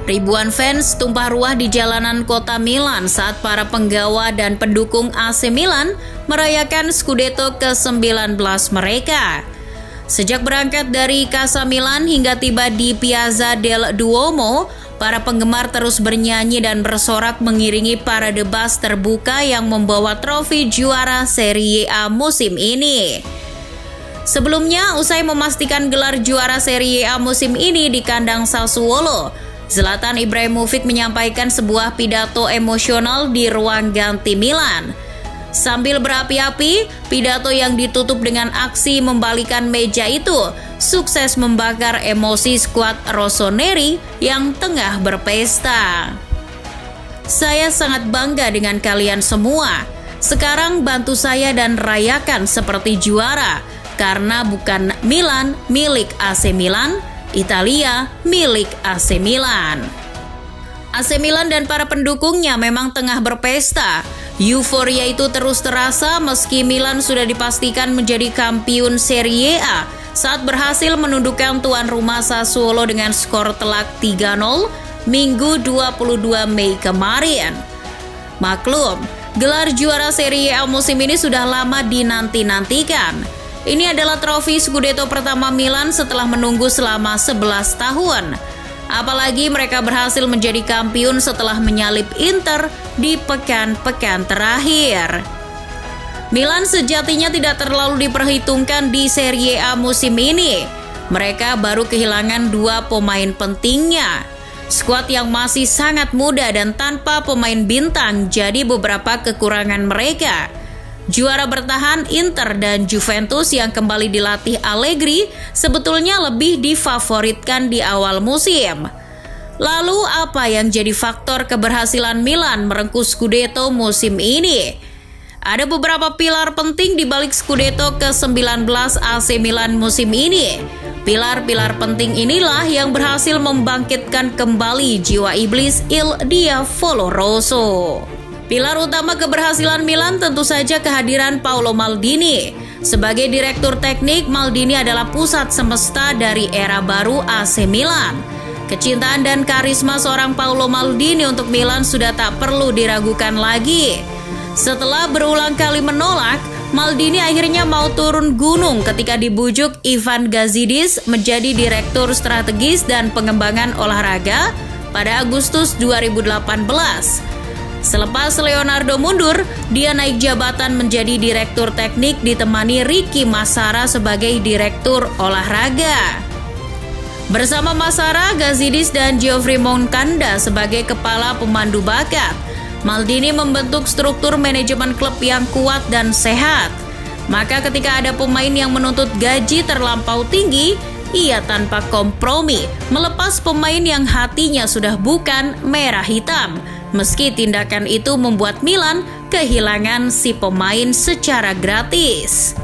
Ribuan fans tumpah ruah di jalanan kota Milan saat para penggawa dan pendukung AC Milan merayakan Scudetto ke-19 mereka. Sejak berangkat dari Casa Milan hingga tiba di Piazza del Duomo, para penggemar terus bernyanyi dan bersorak mengiringi parade bus terbuka yang membawa trofi juara Serie A musim ini. Sebelumnya, usai memastikan gelar juara Serie A musim ini di kandang Sassuolo, Zlatan Ibrahimovic menyampaikan sebuah pidato emosional di ruang ganti Milan. Sambil berapi-api, pidato yang ditutup dengan aksi membalikan meja itu sukses membakar emosi skuad Rossoneri yang tengah berpesta. Saya sangat bangga dengan kalian semua. Sekarang bantu saya dan rayakan seperti juara, karena bukan Milan milik AC Milan, Italia milik AC Milan. AC Milan dan para pendukungnya memang tengah berpesta. Euforia itu terus terasa meski Milan sudah dipastikan menjadi kampiun Serie A saat berhasil menundukkan tuan rumah Sassuolo dengan skor telak 3-0 Minggu 22 Mei kemarin. Maklum, gelar juara Serie A musim ini sudah lama dinanti-nantikan. Ini adalah trofi Scudetto pertama Milan setelah menunggu selama 11 tahun. Apalagi mereka berhasil menjadi kampiun setelah menyalip Inter di pekan-pekan terakhir. Milan sejatinya tidak terlalu diperhitungkan di Serie A musim ini. Mereka baru kehilangan 2 pemain pentingnya. Skuad yang masih sangat muda dan tanpa pemain bintang jadi beberapa kekurangan mereka. Juara bertahan Inter dan Juventus yang kembali dilatih Allegri sebetulnya lebih difavoritkan di awal musim. Lalu apa yang jadi faktor keberhasilan Milan merengkuh Scudetto musim ini? Ada beberapa pilar penting di balik Scudetto ke-19 AC Milan musim ini. Pilar-pilar penting inilah yang berhasil membangkitkan kembali jiwa iblis Il Diavolo Rosso. Pilar utama keberhasilan Milan tentu saja kehadiran Paolo Maldini. Sebagai direktur teknik, Maldini adalah pusat semesta dari era baru AC Milan. Kecintaan dan karisma seorang Paolo Maldini untuk Milan sudah tak perlu diragukan lagi. Setelah berulang kali menolak, Maldini akhirnya mau turun gunung ketika dibujuk Ivan Gazidis menjadi direktur strategis dan pengembangan olahraga pada Agustus 2018. Selepas Leonardo mundur, dia naik jabatan menjadi direktur teknik ditemani Ricky Massara sebagai direktur olahraga. Bersama Massara, Gazidis dan Geoffrey Moncada sebagai kepala pemandu bakat, Maldini membentuk struktur manajemen klub yang kuat dan sehat. Maka ketika ada pemain yang menuntut gaji terlampau tinggi, ia tanpa kompromi melepas pemain yang hatinya sudah bukan merah hitam. Meski tindakan itu membuat Milan kehilangan si pemain secara gratis.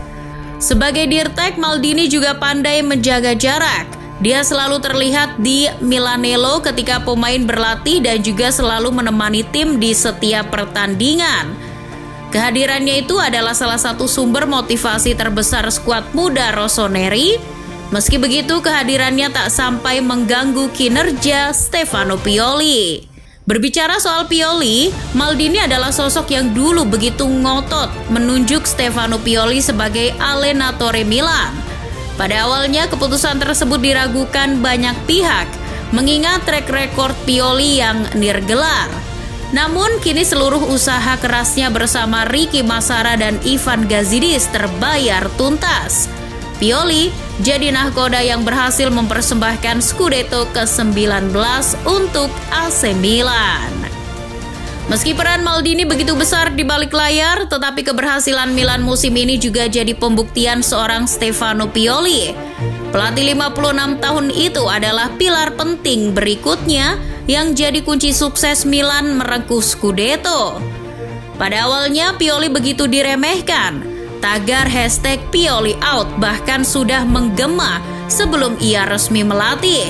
Sebagai dirtek, Maldini juga pandai menjaga jarak. Dia selalu terlihat di Milanello ketika pemain berlatih dan juga selalu menemani tim di setiap pertandingan. Kehadirannya itu adalah salah satu sumber motivasi terbesar skuad muda Rossoneri. Meski begitu, kehadirannya tak sampai mengganggu kinerja Stefano Pioli. Berbicara soal Pioli, Maldini adalah sosok yang dulu begitu ngotot menunjuk Stefano Pioli sebagai allenatore Milan. Pada awalnya keputusan tersebut diragukan banyak pihak, mengingat track record Pioli yang nirgelar. Namun kini seluruh usaha kerasnya bersama Ricky Massara dan Ivan Gazidis terbayar tuntas. Pioli jadi nahkoda yang berhasil mempersembahkan Scudetto ke-19 untuk AC Milan. Meski peran Maldini begitu besar di balik layar, tetapi keberhasilan Milan musim ini juga jadi pembuktian seorang Stefano Pioli. Pelatih 56 tahun itu adalah pilar penting berikutnya yang jadi kunci sukses Milan merengkuh Scudetto. Pada awalnya Pioli begitu diremehkan. Tagar hashtag Pioli out bahkan sudah menggema sebelum ia resmi melatih.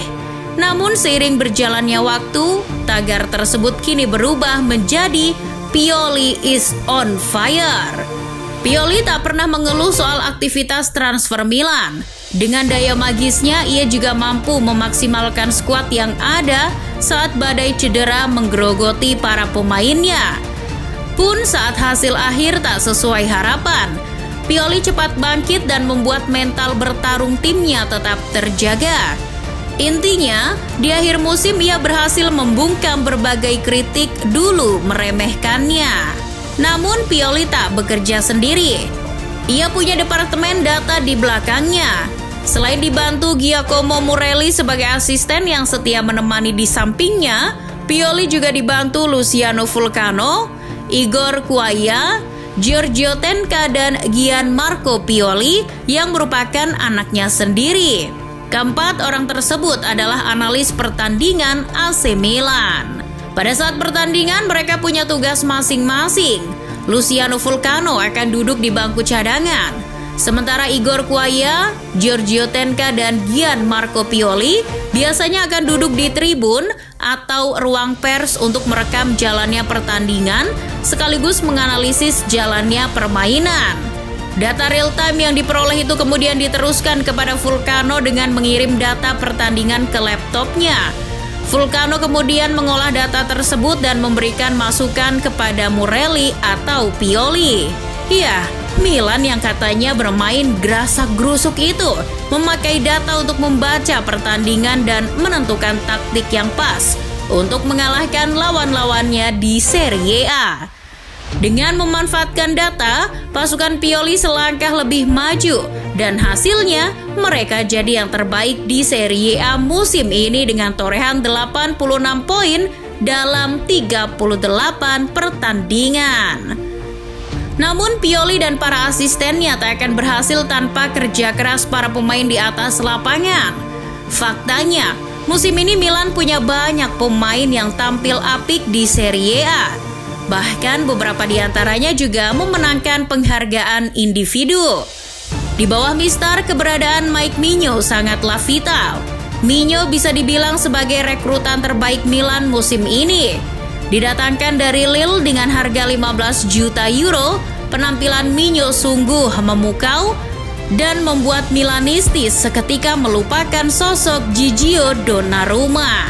Namun seiring berjalannya waktu, tagar tersebut kini berubah menjadi Pioli is on fire. Pioli tak pernah mengeluh soal aktivitas transfer Milan. Dengan daya magisnya, ia juga mampu memaksimalkan skuad yang ada saat badai cedera menggerogoti para pemainnya. Pun saat hasil akhir tak sesuai harapan, Pioli cepat bangkit dan membuat mental bertarung timnya tetap terjaga. Intinya, di akhir musim ia berhasil membungkam berbagai kritik dulu meremehkannya. Namun Pioli tak bekerja sendiri. Ia punya departemen data di belakangnya. Selain dibantu Giacomo Morelli sebagai asisten yang setia menemani di sampingnya, Pioli juga dibantu Luciano Vulcano, Igor Quaia, Giorgio Tenca, dan Gianmarco Pioli yang merupakan anaknya sendiri. Keempat orang tersebut adalah analis pertandingan AC Milan. Pada saat pertandingan, mereka punya tugas masing-masing. Luciano Vulcano akan duduk di bangku cadangan. Sementara Igor Quaia, Giorgio Tenca, dan Gianmarco Pioli biasanya akan duduk di tribun atau ruang pers untuk merekam jalannya pertandingan sekaligus menganalisis jalannya permainan. Data real time yang diperoleh itu kemudian diteruskan kepada Vulcano dengan mengirim data pertandingan ke laptopnya. Vulcano kemudian mengolah data tersebut dan memberikan masukan kepada Morelli atau Pioli. Iya, Milan yang katanya bermain gerasak-gerusuk itu memakai data untuk membaca pertandingan dan menentukan taktik yang pas untuk mengalahkan lawan-lawannya di Serie A. Dengan memanfaatkan data, pasukan Pioli selangkah lebih maju dan hasilnya mereka jadi yang terbaik di Serie A musim ini dengan torehan 86 poin dalam 38 pertandingan. Namun Pioli dan para asistennya tak akan berhasil tanpa kerja keras para pemain di atas lapangan. Faktanya, musim ini Milan punya banyak pemain yang tampil apik di Serie A. Bahkan beberapa di antaranya juga memenangkan penghargaan individu. Di bawah Mister, keberadaan Mike Migno sangatlah vital. Migno bisa dibilang sebagai rekrutan terbaik Milan musim ini. Didatangkan dari Lille dengan harga 15 juta euro, penampilan Migno sungguh memukau dan membuat Milanistis seketika melupakan sosok Gigio Donnarumma.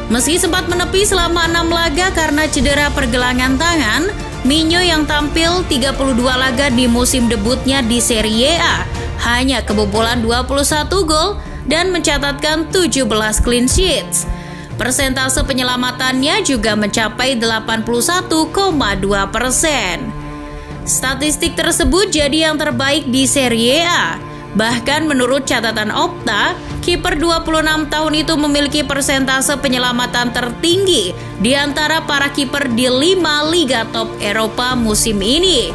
Meski sempat menepi selama 6 laga karena cedera pergelangan tangan, Migno yang tampil 32 laga di musim debutnya di Serie A hanya kebobolan 21 gol dan mencatatkan 17 clean sheets. Persentase penyelamatannya juga mencapai 81,2%. Statistik tersebut jadi yang terbaik di Serie A. Bahkan menurut catatan Opta, kiper 26 tahun itu memiliki persentase penyelamatan tertinggi di antara para kiper di 5 liga top Eropa musim ini.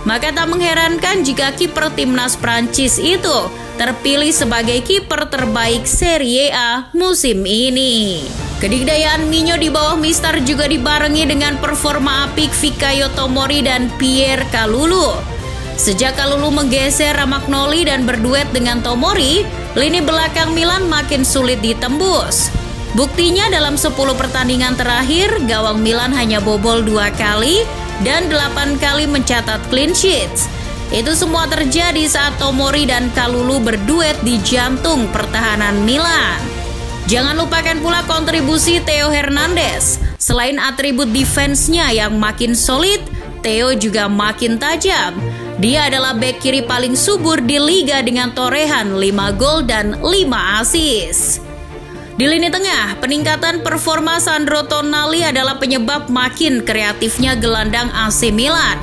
Maka tak mengherankan jika kiper timnas Prancis itu terpilih sebagai kiper terbaik Serie A musim ini. Kedikdayaan Migno di bawah Mister juga dibarengi dengan performa apik Fikayo Tomori dan Pierre Kalulu. Sejak Kalulu menggeser Ramagnoli dan berduet dengan Tomori, lini belakang Milan makin sulit ditembus. Buktinya dalam 10 pertandingan terakhir, gawang Milan hanya bobol 2 kali dan 8 kali mencatat clean sheets. Itu semua terjadi saat Tomori dan Kalulu berduet di jantung pertahanan Milan. Jangan lupakan pula kontribusi Theo Hernandez. Selain atribut defense-nya yang makin solid, Theo juga makin tajam. Dia adalah bek kiri paling subur di liga dengan torehan 5 gol dan 5 assist. Di lini tengah, peningkatan performa Sandro Tonali adalah penyebab makin kreatifnya gelandang AC Milan.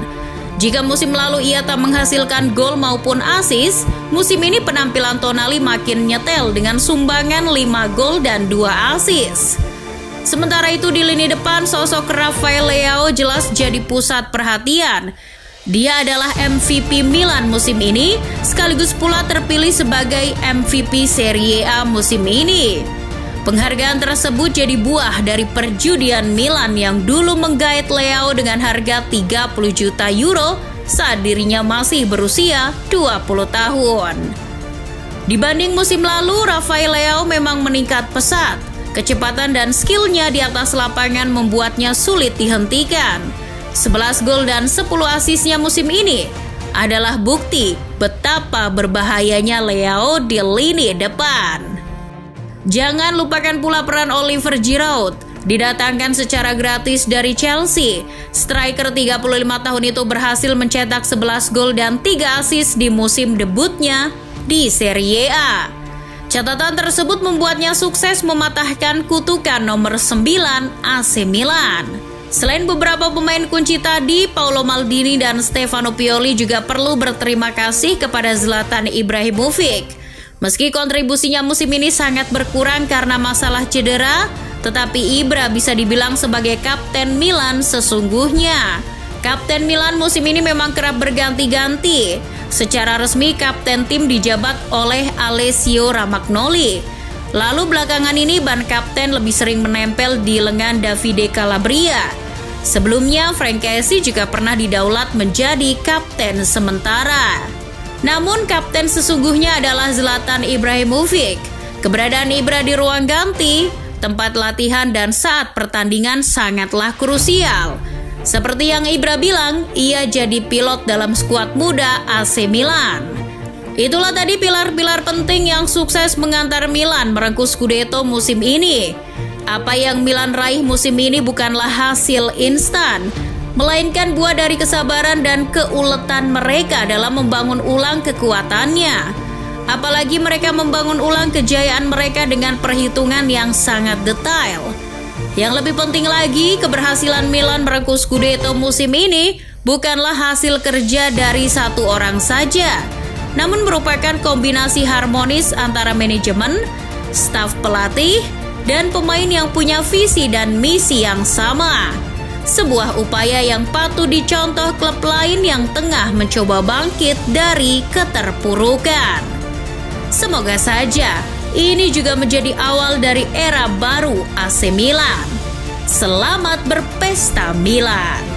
Jika musim lalu ia tak menghasilkan gol maupun assist, musim ini penampilan Tonali makin nyetel dengan sumbangan 5 gol dan 2 assist. Sementara itu di lini depan, sosok Rafael Leao jelas jadi pusat perhatian. Dia adalah MVP Milan musim ini, sekaligus pula terpilih sebagai MVP Serie A musim ini. Penghargaan tersebut jadi buah dari perjudian Milan yang dulu menggait Leao dengan harga 30 juta euro saat dirinya masih berusia 20 tahun. Dibanding musim lalu, Rafael Leao memang meningkat pesat. Kecepatan dan skillnya di atas lapangan membuatnya sulit dihentikan. 11 gol dan 10 asisnya musim ini adalah bukti betapa berbahayanya Leo di lini depan. Jangan lupakan pula peran Oliver Giroud. Didatangkan secara gratis dari Chelsea, striker 35 tahun itu berhasil mencetak 11 gol dan 3 assist di musim debutnya di Serie A. Catatan tersebut membuatnya sukses mematahkan kutukan nomor 9 AC Milan. Selain beberapa pemain kunci tadi, Paolo Maldini dan Stefano Pioli juga perlu berterima kasih kepada Zlatan Ibrahimovic. Meski kontribusinya musim ini sangat berkurang karena masalah cedera, tetapi Ibra bisa dibilang sebagai kapten Milan sesungguhnya. Kapten Milan musim ini memang kerap berganti-ganti. Secara resmi kapten tim dijabat oleh Alessio Ramagnoli. Lalu belakangan ini ban kapten lebih sering menempel di lengan Davide Calabria. Sebelumnya Frank Kessie juga pernah didaulat menjadi kapten sementara. Namun kapten sesungguhnya adalah Zlatan Ibrahimovic. Keberadaan Ibra di ruang ganti, tempat latihan dan saat pertandingan sangatlah krusial. Seperti yang Ibra bilang, ia jadi pilot dalam skuad muda AC Milan. Itulah tadi pilar-pilar penting yang sukses mengantar Milan merengkuh Scudetto musim ini. Apa yang Milan raih musim ini bukanlah hasil instan, melainkan buah dari kesabaran dan keuletan mereka dalam membangun ulang kekuatannya. Apalagi mereka membangun ulang kejayaan mereka dengan perhitungan yang sangat detail. Yang lebih penting lagi, keberhasilan Milan merengkuh Scudetto musim ini bukanlah hasil kerja dari satu orang saja, namun merupakan kombinasi harmonis antara manajemen, staf pelatih, dan pemain yang punya visi dan misi yang sama. Sebuah upaya yang patut dicontoh klub lain yang tengah mencoba bangkit dari keterpurukan. Semoga saja ini juga menjadi awal dari era baru AC Milan. Selamat berpesta Milan.